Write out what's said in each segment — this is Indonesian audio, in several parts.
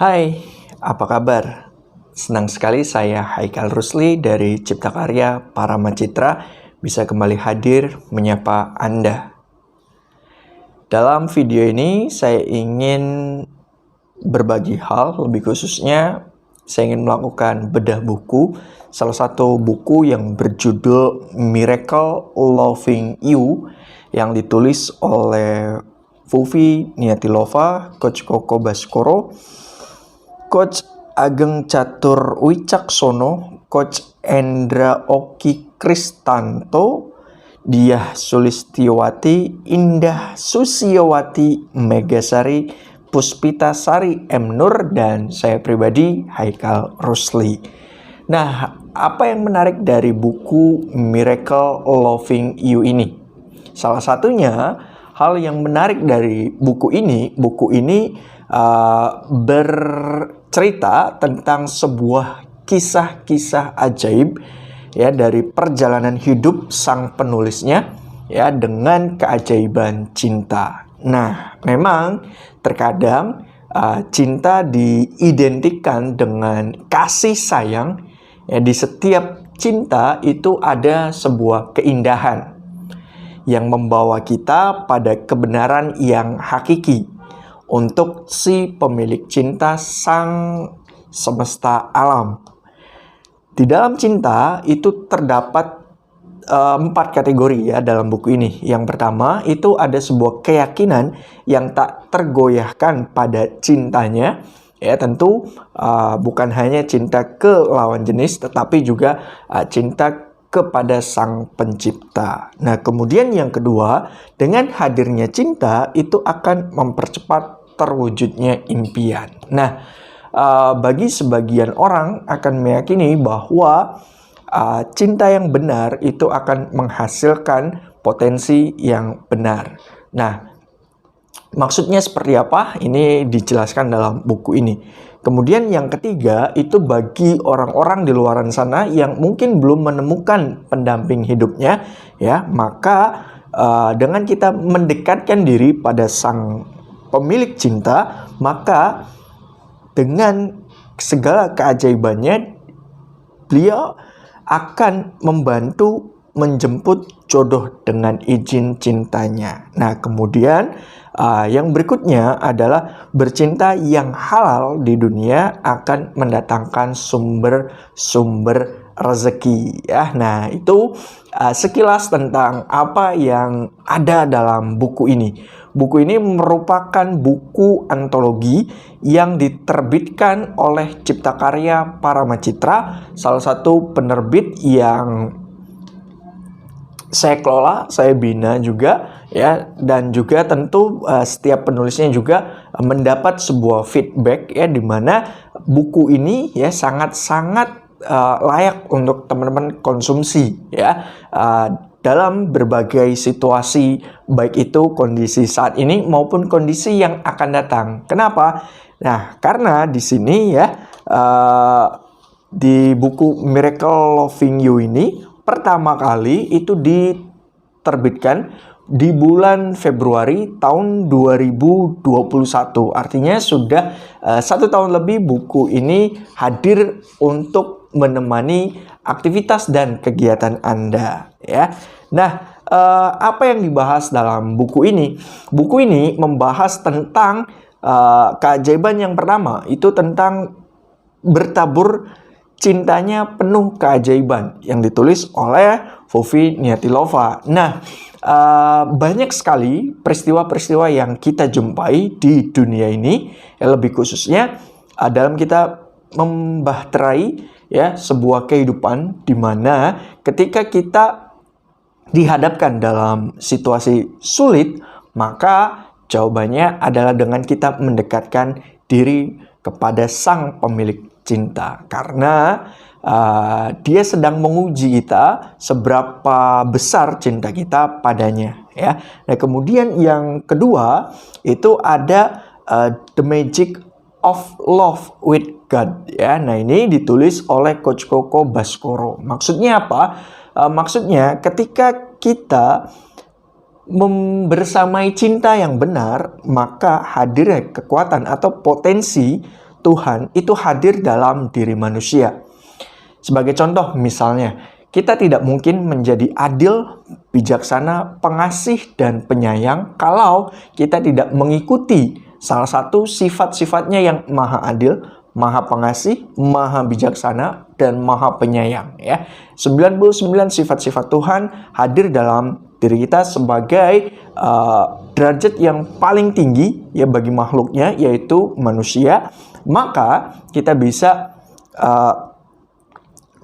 Hai, apa kabar? Senang sekali saya Haikal Rusli dari Cipta Karya Parama Citra bisa kembali hadir menyapa Anda. Dalam video ini saya ingin berbagi hal, lebih khususnya saya ingin melakukan bedah buku, salah satu buku yang berjudul Miracle Loving You yang ditulis oleh Fufi Niatilova, Coach Koko Baskoro, Coach Ageng Catur Wicaksono, Coach Endra Oki Kristanto, Diah Sulistiowati, Indah Susiowati Megasari, Puspita Sari M. Nur, dan saya pribadi Haikal Rusli. Nah, apa yang menarik dari buku Miracle Loving You ini? Salah satunya, hal yang menarik dari buku ini bercerita tentang sebuah kisah-kisah ajaib ya dari perjalanan hidup sang penulisnya ya dengan keajaiban cinta. Nah, memang terkadang cinta diidentikan dengan kasih sayang ya. Di setiap cinta itu ada sebuah keindahan yang membawa kita pada kebenaran yang hakiki untuk si pemilik cinta sang semesta alam. Di dalam cinta itu terdapat 4 kategori ya dalam buku ini. Yang pertama itu ada sebuah keyakinan yang tak tergoyahkan pada cintanya. Ya tentu bukan hanya cinta ke lawan jenis, tetapi juga cinta kepada sang pencipta. Nah, kemudian yang kedua, dengan hadirnya cinta itu akan mempercepat terwujudnya impian. Nah, bagi sebagian orang akan meyakini bahwa cinta yang benar itu akan menghasilkan potensi yang benar. Nah, maksudnya seperti apa? Ini dijelaskan dalam buku ini. Kemudian yang ketiga itu bagi orang-orang di luar sana yang mungkin belum menemukan pendamping hidupnya, ya, maka dengan kita mendekatkan diri pada sang pemilik cinta, maka dengan segala keajaibannya beliau akan membantu menjemput jodoh dengan izin cintanya. Nah, kemudian yang berikutnya adalah bercinta yang halal di dunia akan mendatangkan sumber-sumber rezeki ya. Nah, itu sekilas tentang apa yang ada dalam buku ini. Buku ini merupakan buku antologi yang diterbitkan oleh Cipta Karya Parama Citra, salah satu penerbit yang saya kelola, saya bina juga ya, dan juga tentu setiap penulisnya juga mendapat sebuah feedback ya, di mana buku ini ya sangat-sangat layak untuk teman-teman konsumsi ya dalam berbagai situasi, baik itu kondisi saat ini maupun kondisi yang akan datang. Kenapa? Nah, karena di sini ya di buku Miracle Loving You ini pertama kali itu diterbitkan di bulan Februari tahun 2021. Artinya sudah 1 tahun lebih buku ini hadir untuk menemani aktivitas dan kegiatan Anda ya. Nah, apa yang dibahas dalam buku ini? Buku ini membahas tentang keajaiban yang pertama, itu tentang bertabur cintanya penuh keajaiban yang ditulis oleh Fufi Niatilova. Nah, banyak sekali peristiwa-peristiwa yang kita jumpai di dunia ini, lebih khususnya dalam kita membahterai ya sebuah kehidupan di mana ketika kita dihadapkan dalam situasi sulit, maka jawabannya adalah dengan kita mendekatkan diri kepada sang pemilik cinta, karena dia sedang menguji kita seberapa besar cinta kita padanya ya. Nah, kemudian yang kedua itu ada The Magic of Love with God ya. Nah, ini ditulis oleh Coach Koko Baskoro. Maksudnya apa? Maksudnya ketika kita membersamai cinta yang benar, maka hadirnya kekuatan atau potensi Tuhan itu hadir dalam diri manusia. Sebagai contoh misalnya, kita tidak mungkin menjadi adil, bijaksana, pengasih, dan penyayang kalau kita tidak mengikuti salah satu sifat-sifatnya yang maha adil, maha pengasih, maha bijaksana, dan maha penyayang. Ya, 99 sifat-sifat Tuhan hadir dalam diri kita sebagai derajat yang paling tinggi ya bagi makhluknya, yaitu manusia. Maka kita bisa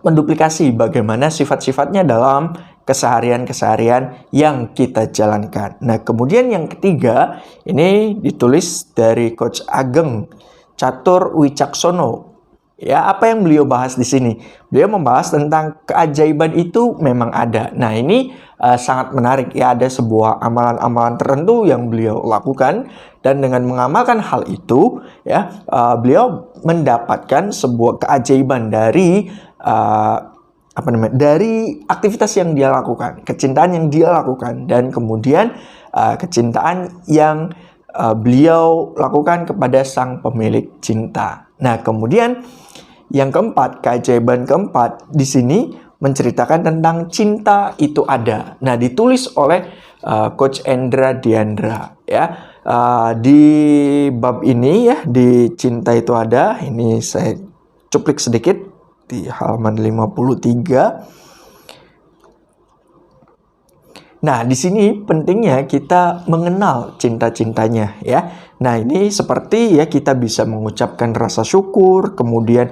menduplikasi bagaimana sifat-sifatnya dalam keseharian-keseharian yang kita jalankan. Nah, kemudian yang ketiga, ini ditulis dari Coach Ageng Catur Wicaksono. Ya, apa yang beliau bahas di sini? Beliau membahas tentang keajaiban itu memang ada. Nah, ini sangat menarik ya, ada sebuah amalan-amalan tertentu yang beliau lakukan, dan dengan mengamalkan hal itu ya, beliau mendapatkan sebuah keajaiban dari dari aktivitas yang dia lakukan, kecintaan yang dia lakukan, dan kemudian kecintaan yang beliau lakukan kepada sang pemilik cinta. Nah, kemudian yang keempat, keajaiban keempat di sini menceritakan tentang cinta itu ada. Nah, ditulis oleh Coach Endra Diandra ya. Di bab ini ya, di cinta itu ada, ini saya cuplik sedikit di halaman 53. Nah, di sini pentingnya kita mengenal cinta-cintanya ya. Nah, ini seperti ya, kita bisa mengucapkan rasa syukur, kemudian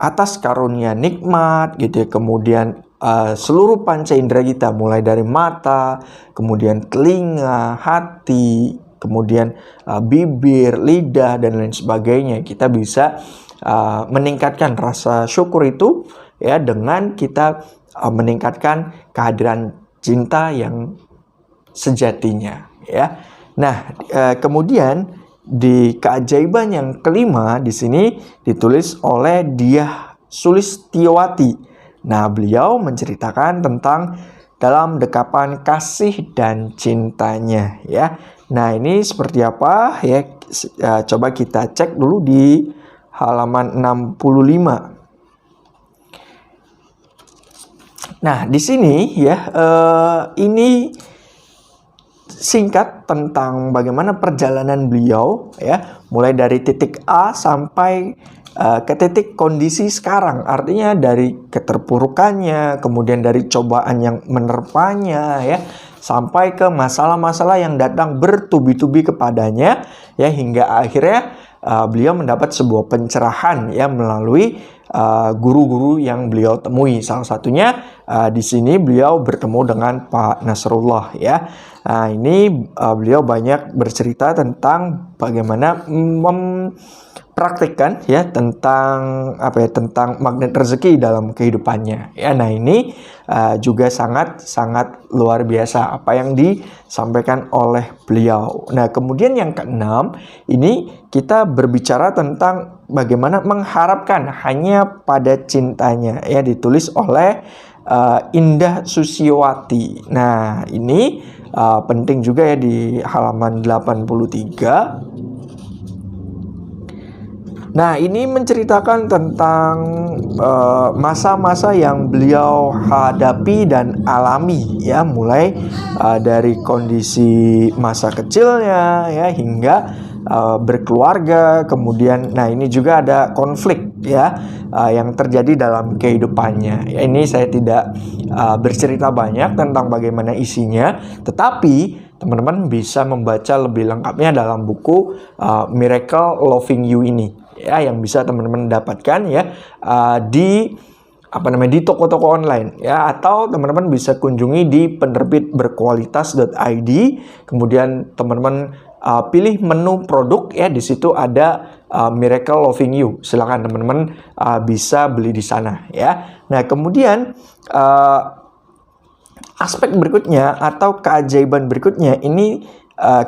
atas karunia nikmat gitu ya, kemudian seluruh panca indera kita, mulai dari mata, kemudian telinga, hati, kemudian bibir, lidah, dan lain sebagainya. Kita bisa meningkatkan rasa syukur itu ya dengan kita meningkatkan kehadiran cinta yang sejatinya ya. Nah, kemudian di keajaiban yang kelima di sini ditulis oleh Diah Sulistiowati. Nah, beliau menceritakan tentang dalam dekapan kasih dan cintanya ya. Nah, ini seperti apa ya? Coba kita cek dulu di halaman 65. Nah, di sini ya, ini singkat tentang bagaimana perjalanan beliau ya, mulai dari titik A sampai ke titik kondisi sekarang. Artinya dari keterpurukannya, kemudian dari cobaan yang menerpanya ya, sampai ke masalah-masalah yang datang bertubi-tubi kepadanya ya, hingga akhirnya beliau mendapat sebuah pencerahan ya melalui guru-guru yang beliau temui. Salah satunya di sini beliau bertemu dengan Pak Nasrullah ya. Nah, ini beliau banyak bercerita tentang bagaimana mempraktikkan ya tentang tentang magnet rezeki dalam kehidupannya ya. Nah, ini juga sangat luar biasa apa yang disampaikan oleh beliau. Nah, kemudian yang keenam, ini kita berbicara tentang bagaimana mengharapkan hanya pada cintanya ya, ditulis oleh Indah Susiowati. Nah, ini penting juga ya di halaman 83. Nah, ini menceritakan tentang masa-masa yang beliau hadapi dan alami ya, mulai dari kondisi masa kecilnya ya hingga berkeluarga. Kemudian nah, ini juga ada konflik ya yang terjadi dalam kehidupannya. Ya, ini saya tidak bercerita banyak tentang bagaimana isinya, tetapi teman-teman bisa membaca lebih lengkapnya dalam buku Miracle Loving You ini ya, yang bisa teman-teman dapatkan ya di di toko-toko online ya, atau teman-teman bisa kunjungi di penerbit berkualitas.id. Kemudian teman-teman pilih menu produk ya, di situ ada Miracle Loving You. Silakan teman-teman bisa beli di sana ya. Nah, kemudian aspek berikutnya atau keajaiban berikutnya ini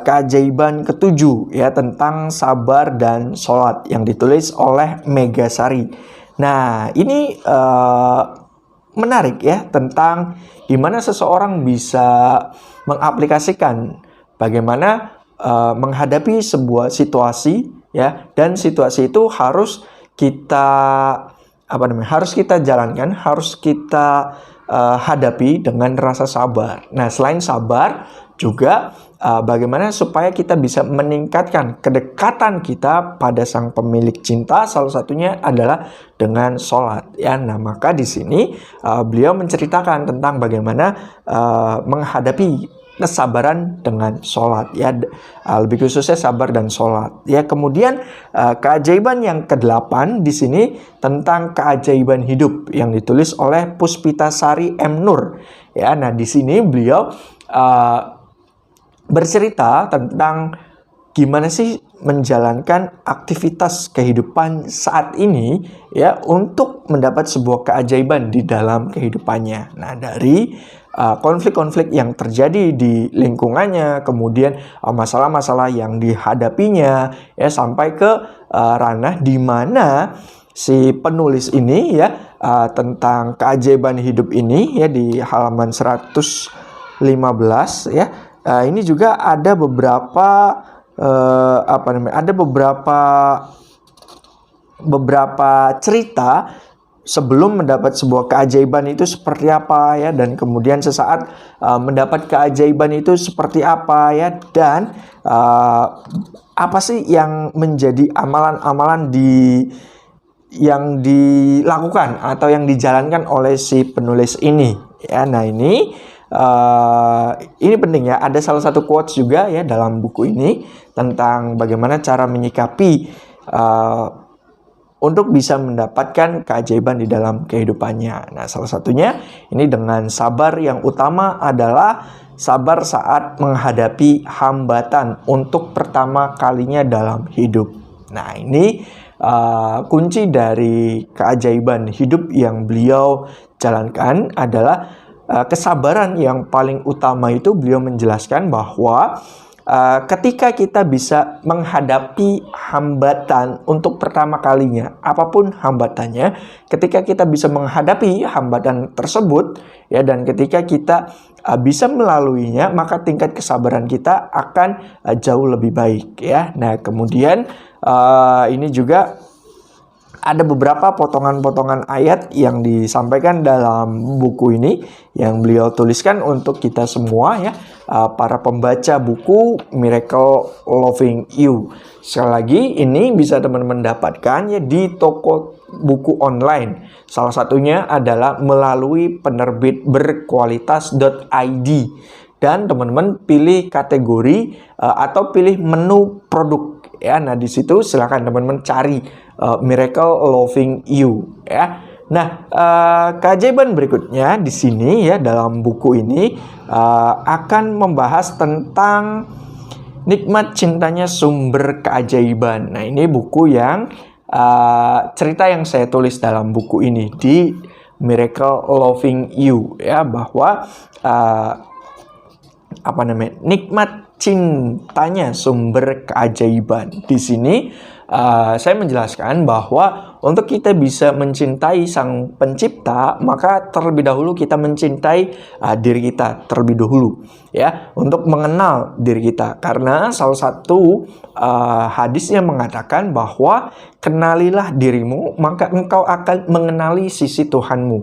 keajaiban ketujuh ya, tentang sabar dan sholat yang ditulis oleh Megasari. Nah, ini menarik ya, tentang gimana seseorang bisa mengaplikasikan bagaimana menghadapi sebuah situasi ya, dan situasi itu harus kita harus kita jalankan, harus kita hadapi dengan rasa sabar. Nah, selain sabar juga bagaimana supaya kita bisa meningkatkan kedekatan kita pada Sang Pemilik cinta, salah satunya adalah dengan sholat, ya. Nah, maka di sini beliau menceritakan tentang bagaimana menghadapi kesabaran dengan sholat, ya, lebih khususnya sabar dan sholat, ya. Kemudian keajaiban yang ke-8 di sini tentang keajaiban hidup yang ditulis oleh Puspitasari M. Nur, ya. Nah, di sini beliau bercerita tentang gimana sih menjalankan aktivitas kehidupan saat ini, ya, untuk mendapat sebuah keajaiban di dalam kehidupannya. Nah, dari konflik-konflik yang terjadi di lingkungannya, kemudian masalah-masalah yang dihadapinya, ya, sampai ke ranah di mana si penulis ini, ya, tentang keajaiban hidup ini, ya, di halaman 115, ya, ini juga ada beberapa beberapa cerita sebelum mendapat sebuah keajaiban itu seperti apa, ya, dan kemudian sesaat mendapat keajaiban itu seperti apa, ya, dan apa sih yang menjadi amalan-amalan yang dilakukan atau yang dijalankan oleh si penulis ini, ya. Nah, ini penting, ya. Ada salah satu quotes juga, ya, dalam buku ini tentang bagaimana cara menyikapi untuk bisa mendapatkan keajaiban di dalam kehidupannya. Nah, salah satunya ini dengan sabar, yang utama adalah sabar saat menghadapi hambatan untuk pertama kalinya dalam hidup. Nah, ini kunci dari keajaiban hidup yang beliau jalankan adalah kesabaran. Yang paling utama itu beliau menjelaskan bahwa ketika kita bisa menghadapi hambatan untuk pertama kalinya, apapun hambatannya, ketika kita bisa menghadapi hambatan tersebut, ya, dan ketika kita bisa melaluinya, maka tingkat kesabaran kita akan jauh lebih baik, ya. Nah, kemudian ini juga ada beberapa potongan-potongan ayat yang disampaikan dalam buku ini yang beliau tuliskan untuk kita semua, ya, para pembaca buku Miracle Loving You. Sekali lagi, ini bisa teman-teman dapatkan, ya, di toko buku online. Salah satunya adalah melalui penerbit berkualitas.id. Dan teman-teman pilih kategori atau pilih menu produk, ya. Nah, di situ silakan teman-teman cari Miracle Loving You, ya. Nah, keajaiban berikutnya di sini, ya, dalam buku ini akan membahas tentang nikmat cintanya sumber keajaiban. Nah, ini buku yang cerita yang saya tulis dalam buku ini di Miracle Loving You, ya, bahwa nikmat cintanya sumber keajaiban. Di sini saya menjelaskan bahwa untuk kita bisa mencintai Sang Pencipta, maka terlebih dahulu kita mencintai diri kita terlebih dahulu, ya, untuk mengenal diri kita. Karena salah satu hadisnya mengatakan bahwa kenalilah dirimu, maka engkau akan mengenali sisi Tuhanmu.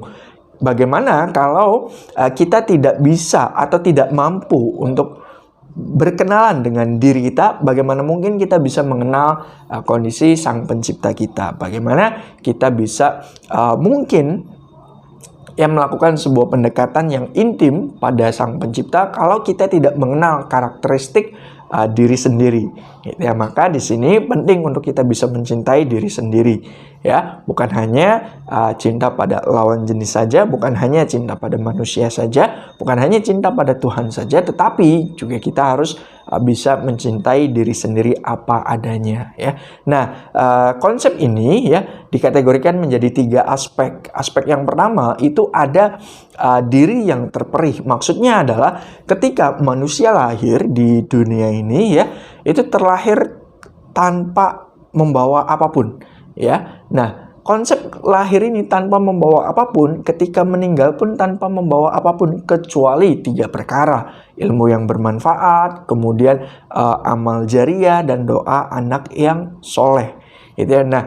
Bagaimana kalau kita tidak bisa atau tidak mampu untuk berkenalan dengan diri kita? Bagaimana mungkin kita bisa mengenal kondisi Sang Pencipta kita? Bagaimana kita bisa mungkin melakukan sebuah pendekatan yang intim pada Sang Pencipta kalau kita tidak mengenal karakteristik diri sendiri, ya. Maka di sini penting untuk kita bisa mencintai diri sendiri, ya. Bukan hanya cinta pada lawan jenis saja, bukan hanya cinta pada manusia saja, bukan hanya cinta pada Tuhan saja, tetapi juga kita harus bisa mencintai diri sendiri apa adanya, ya. Nah, konsep ini, ya, dikategorikan menjadi 3 aspek. Aspek yang pertama itu ada diri yang terperih. Maksudnya adalah ketika manusia lahir di dunia ini, ya, itu terlahir tanpa membawa apapun, ya. Nah, konsep lahir ini tanpa membawa apapun, ketika meninggal pun tanpa membawa apapun kecuali 3 perkara: ilmu yang bermanfaat, kemudian amal jariah, dan doa anak yang soleh. Gitu ya. Nah,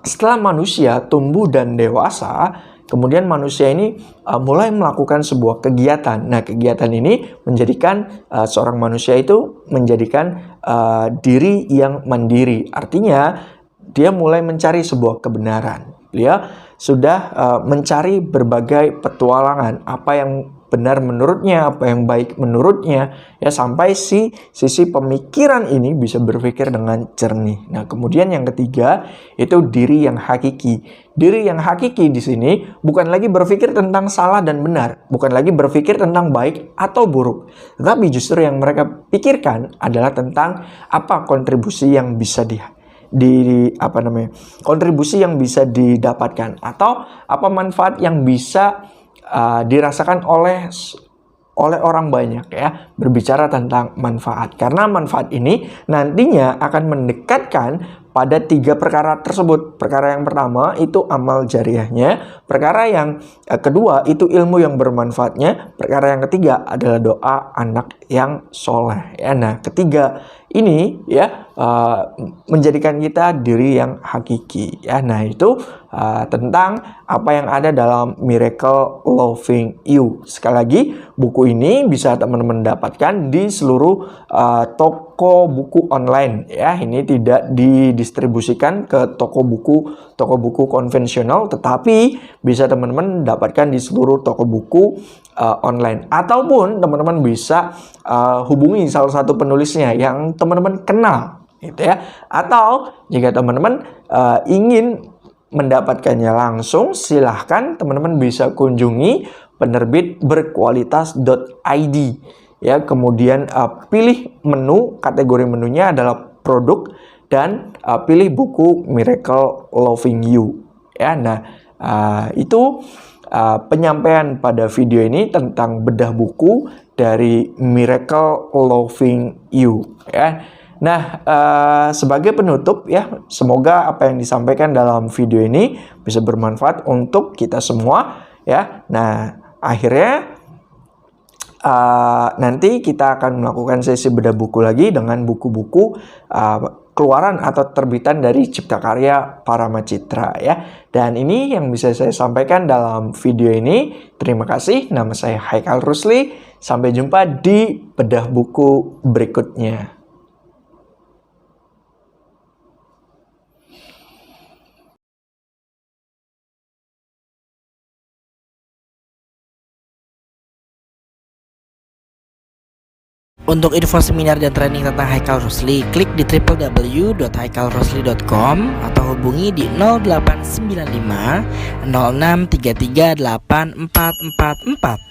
setelah manusia tumbuh dan dewasa, kemudian manusia ini mulai melakukan sebuah kegiatan. Nah, kegiatan ini menjadikan seorang manusia itu menjadikan diri yang mandiri. Artinya, dia mulai mencari sebuah kebenaran. Dia sudah mencari berbagai petualangan, apa yang benar menurutnya, apa yang baik menurutnya, ya, sampai sisi pemikiran ini bisa berpikir dengan jernih. Nah, kemudian yang ketiga itu diri yang hakiki. Diri yang hakiki di sini bukan lagi berpikir tentang salah dan benar, bukan lagi berpikir tentang baik atau buruk, tetapi justru yang mereka pikirkan adalah tentang apa kontribusi yang bisa kontribusi yang bisa didapatkan, atau apa manfaat yang bisa dirasakan oleh orang banyak, ya. Berbicara tentang manfaat, karena manfaat ini nantinya akan mendekatkan pada 3 perkara tersebut. Perkara yang pertama itu amal jariahnya, perkara yang kedua itu ilmu yang bermanfaatnya, perkara yang ketiga adalah doa anak yang soleh, ya. Nah, ketiga ini, ya, menjadikan kita diri yang hakiki, ya. Nah, itu tentang apa yang ada dalam Miracle Loving You. Sekali lagi, buku ini bisa teman-teman dapatkan di seluruh toko buku online, ya. Ini tidak didistribusikan ke toko buku konvensional, tetapi bisa teman-teman dapatkan di seluruh toko buku online, ataupun teman-teman bisa hubungi salah satu penulisnya yang teman-teman kenal, gitu ya. Atau jika teman-teman ingin mendapatkannya langsung, silahkan teman-teman bisa kunjungi penerbit berkualitas.id, ya. Kemudian pilih menu, kategori menunya adalah produk, dan pilih buku Miracle Loving You, ya. Nah, itu penyampaian pada video ini tentang bedah buku dari Miracle Loving You, ya. Nah, sebagai penutup, ya, semoga apa yang disampaikan dalam video ini bisa bermanfaat untuk kita semua, ya. Nah, akhirnya nanti kita akan melakukan sesi bedah buku lagi dengan buku-buku keluaran atau terbitan dari Cipta Karya Parama Citra, ya. Dan ini yang bisa saya sampaikan dalam video ini. Terima kasih. Nama saya Haikal Rusli. Sampai jumpa di bedah buku berikutnya. Untuk info seminar dan training tentang Haikal Rusli, klik di www.haikalrusli.com atau hubungi di 0895 0633 8444.